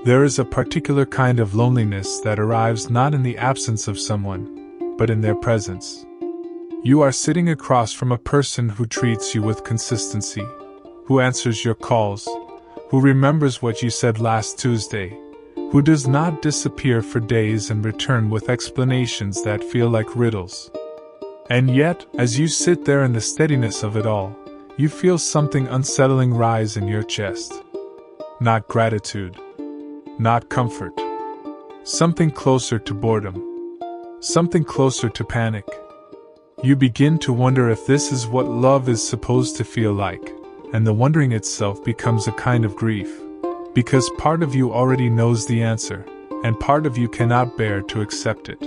There is a particular kind of loneliness that arrives not in the absence of someone, but in their presence. You are sitting across from a person who treats you with consistency, who answers your calls, who remembers what you said last Tuesday, who does not disappear for days and return with explanations that feel like riddles. And yet, as you sit there in the steadiness of it all, you feel something unsettling rise in your chest. Not gratitude. Not comfort. Something closer to boredom. Something closer to panic. You begin to wonder if this is what love is supposed to feel like, and the wondering itself becomes a kind of grief, because part of you already knows the answer, and part of you cannot bear to accept it.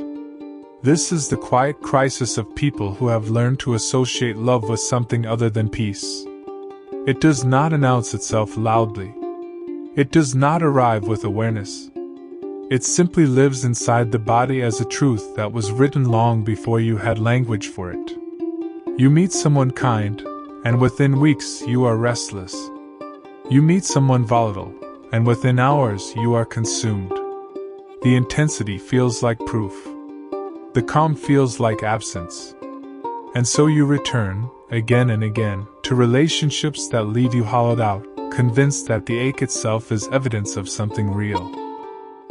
This is the quiet crisis of people who have learned to associate love with something other than peace. It does not announce itself loudly. It does not arrive with awareness. It simply lives inside the body as a truth that was written long before you had language for it. You meet someone kind, and within weeks you are restless. You meet someone volatile, and within hours you are consumed. The intensity feels like proof. The calm feels like absence. And so you return, again and again, to relationships that leave you hollowed out, convinced that the ache itself is evidence of something real.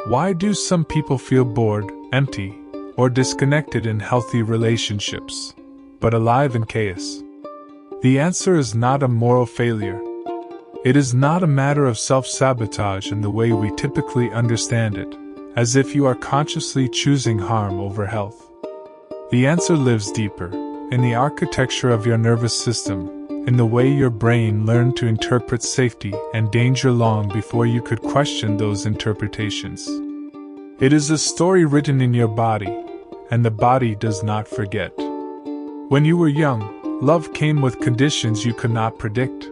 Why do some people feel bored, empty, or disconnected in healthy relationships, but alive in chaos? The answer is not a moral failure. It is not a matter of self-sabotage in the way we typically understand it, as if you are consciously choosing harm over health. The answer lives deeper, in the architecture of your nervous system, in the way your brain learned to interpret safety and danger long before you could question those interpretations. It is a story written in your body, and the body does not forget. When you were young, love came with conditions you could not predict.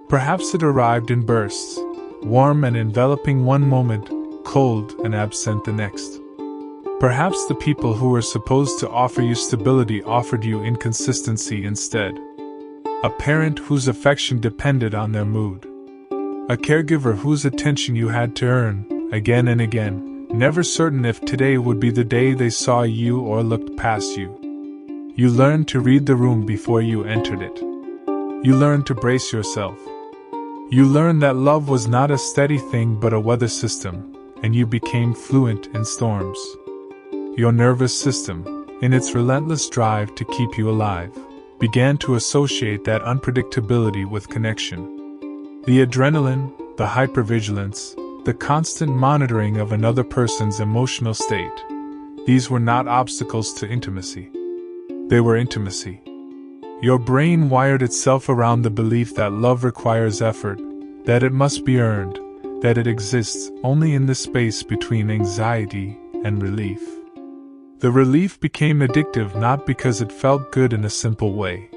Perhaps it arrived in bursts, warm and enveloping one moment, cold and absent the next. Perhaps the people who were supposed to offer you stability offered you inconsistency instead. A parent whose affection depended on their mood. A caregiver whose attention you had to earn, again and again, never certain if today would be the day they saw you or looked past you. You learned to read the room before you entered it. You learned to brace yourself. You learned that love was not a steady thing but a weather system, and you became fluent in storms. Your nervous system, in its relentless drive to keep you alive, began to associate that unpredictability with connection. The adrenaline, the hypervigilance, the constant monitoring of another person's emotional state, these were not obstacles to intimacy. They were intimacy. Your brain wired itself around the belief that love requires effort, that it must be earned, that it exists only in the space between anxiety and relief. The relief became addictive not because it felt good in a simple way,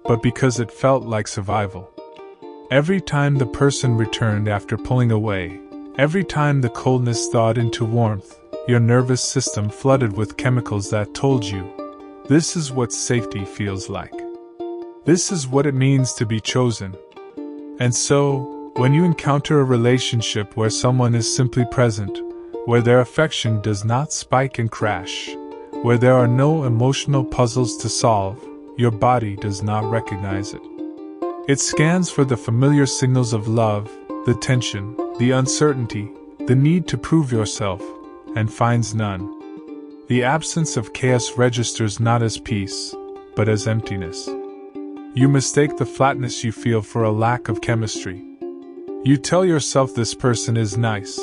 but because it felt like survival. Every time the person returned after pulling away, every time the coldness thawed into warmth, your nervous system flooded with chemicals that told you, this is what safety feels like. This is what it means to be chosen. And so, when you encounter a relationship where someone is simply present, where their affection does not spike and crash, where there are no emotional puzzles to solve, your body does not recognize it. It scans for the familiar signals of love, the tension, the uncertainty, the need to prove yourself, and finds none. The absence of chaos registers not as peace, but as emptiness. You mistake the flatness you feel for a lack of chemistry. You tell yourself this person is nice,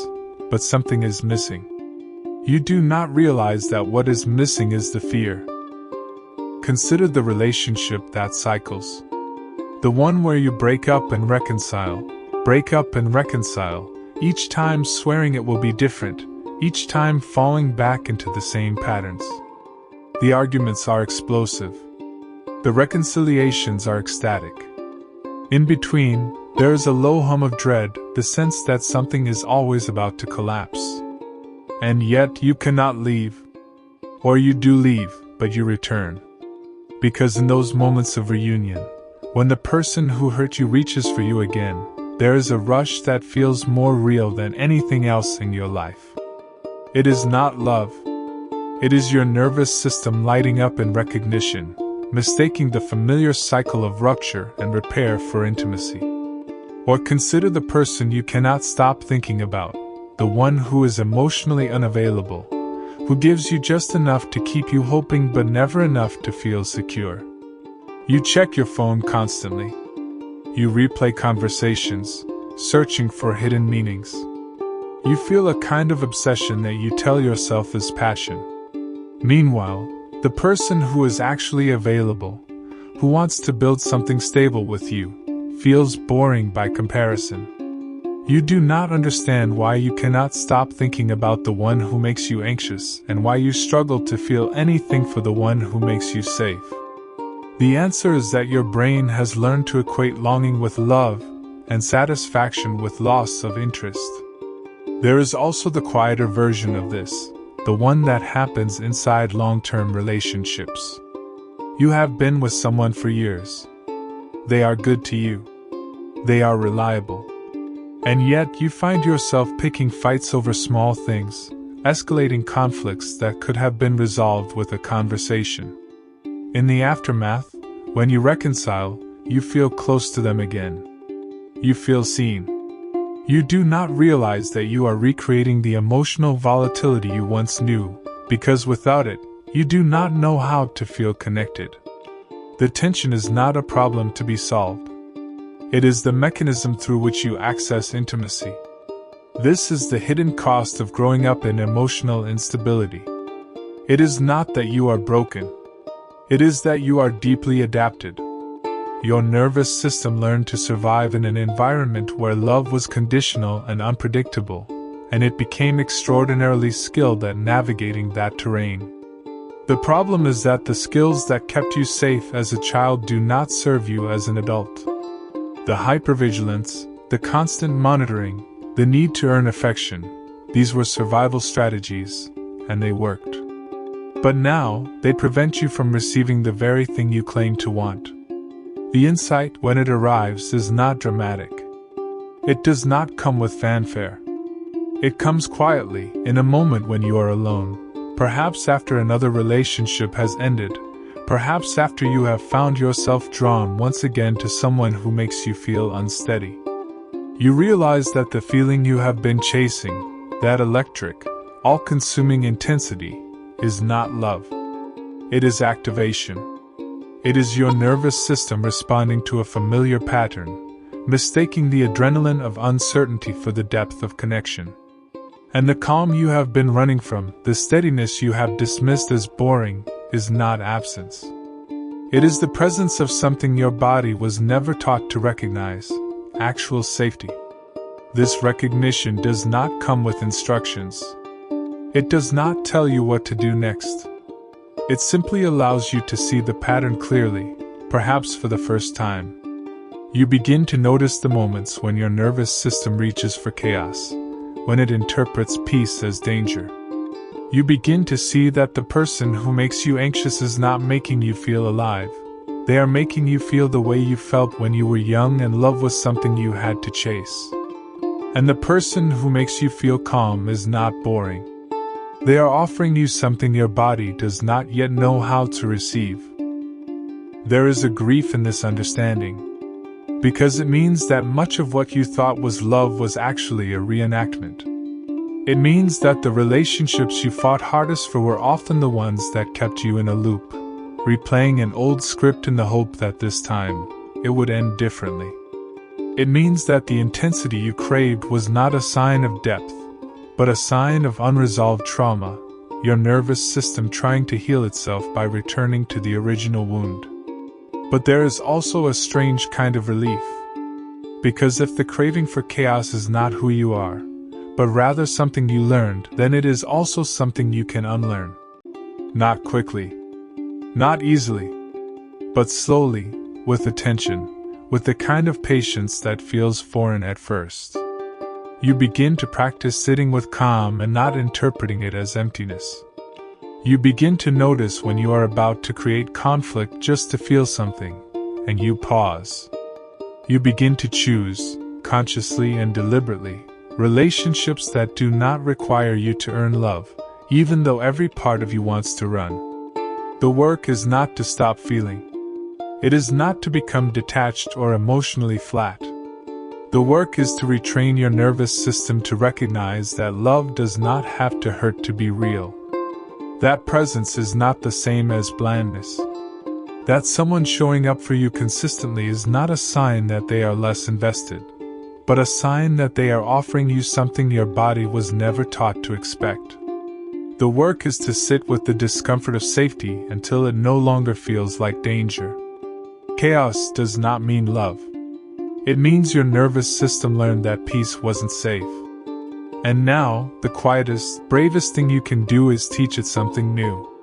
but something is missing. You do not realize that what is missing is the fear. Consider the relationship that cycles. The one where you break up and reconcile, each time swearing it will be different, each time falling back into the same patterns. The arguments are explosive. The reconciliations are ecstatic. In between, there is a low hum of dread, the sense that something is always about to collapse. And yet you cannot leave. Or you do leave, but you return. Because in those moments of reunion, when the person who hurt you reaches for you again, there is a rush that feels more real than anything else in your life. It is not love. It is your nervous system lighting up in recognition, mistaking the familiar cycle of rupture and repair for intimacy. Or consider the person you cannot stop thinking about, the one who is emotionally unavailable, who gives you just enough to keep you hoping but never enough to feel secure. You check your phone constantly. You replay conversations, searching for hidden meanings. You feel a kind of obsession that you tell yourself is passion. Meanwhile, the person who is actually available, who wants to build something stable with you, feels boring by comparison. You do not understand why you cannot stop thinking about the one who makes you anxious and why you struggle to feel anything for the one who makes you safe. The answer is that your brain has learned to equate longing with love and satisfaction with loss of interest. There is also the quieter version of this, the one that happens inside long-term relationships. You have been with someone for years. They are good to you. They are reliable. And yet you find yourself picking fights over small things, escalating conflicts that could have been resolved with a conversation. In the aftermath, when you reconcile, you feel close to them again. You feel seen. You do not realize that you are recreating the emotional volatility you once knew, because without it, you do not know how to feel connected. The tension is not a problem to be solved. It is the mechanism through which you access intimacy. This is the hidden cost of growing up in emotional instability. It is not that you are broken. It is that you are deeply adapted. Your nervous system learned to survive in an environment where love was conditional and unpredictable, and it became extraordinarily skilled at navigating that terrain. The problem is that the skills that kept you safe as a child do not serve you as an adult. The hypervigilance, the constant monitoring, the need to earn affection, these were survival strategies, and they worked. But now, they prevent you from receiving the very thing you claim to want. The insight, when it arrives, is not dramatic. It does not come with fanfare. It comes quietly, in a moment when you are alone. Perhaps after another relationship has ended, perhaps after you have found yourself drawn once again to someone who makes you feel unsteady. You realize that the feeling you have been chasing, that electric, all-consuming intensity, is not love. It is activation. It is your nervous system responding to a familiar pattern, mistaking the adrenaline of uncertainty for the depth of connection. And the calm you have been running from, the steadiness you have dismissed as boring, is not absence. It is the presence of something your body was never taught to recognize, actual safety. This recognition does not come with instructions. It does not tell you what to do next. It simply allows you to see the pattern clearly, perhaps for the first time. You begin to notice the moments when your nervous system reaches for chaos, when it interprets peace as danger. You begin to see that the person who makes you anxious is not making you feel alive. They are making you feel the way you felt when you were young and love was something you had to chase. And the person who makes you feel calm is not boring. They are offering you something your body does not yet know how to receive. There is a grief in this understanding, because it means that much of what you thought was love was actually a reenactment. It means that the relationships you fought hardest for were often the ones that kept you in a loop, replaying an old script in the hope that this time, it would end differently. It means that the intensity you craved was not a sign of depth, but a sign of unresolved trauma, your nervous system trying to heal itself by returning to the original wound. But there is also a strange kind of relief. Because if the craving for chaos is not who you are, but rather something you learned, then it is also something you can unlearn. Not quickly, not easily, but slowly, with attention, with the kind of patience that feels foreign at first. You begin to practice sitting with calm and not interpreting it as emptiness. You begin to notice when you are about to create conflict just to feel something, and you pause. You begin to choose, consciously and deliberately, relationships that do not require you to earn love, even though every part of you wants to run. The work is not to stop feeling. It is not to become detached or emotionally flat. The work is to retrain your nervous system to recognize that love does not have to hurt to be real. That presence is not the same as blandness. That someone showing up for you consistently is not a sign that they are less invested, but a sign that they are offering you something your body was never taught to expect. The work is to sit with the discomfort of safety until it no longer feels like danger. Chaos does not mean love. It means your nervous system learned that peace wasn't safe. And now, the quietest, bravest thing you can do is teach it something new.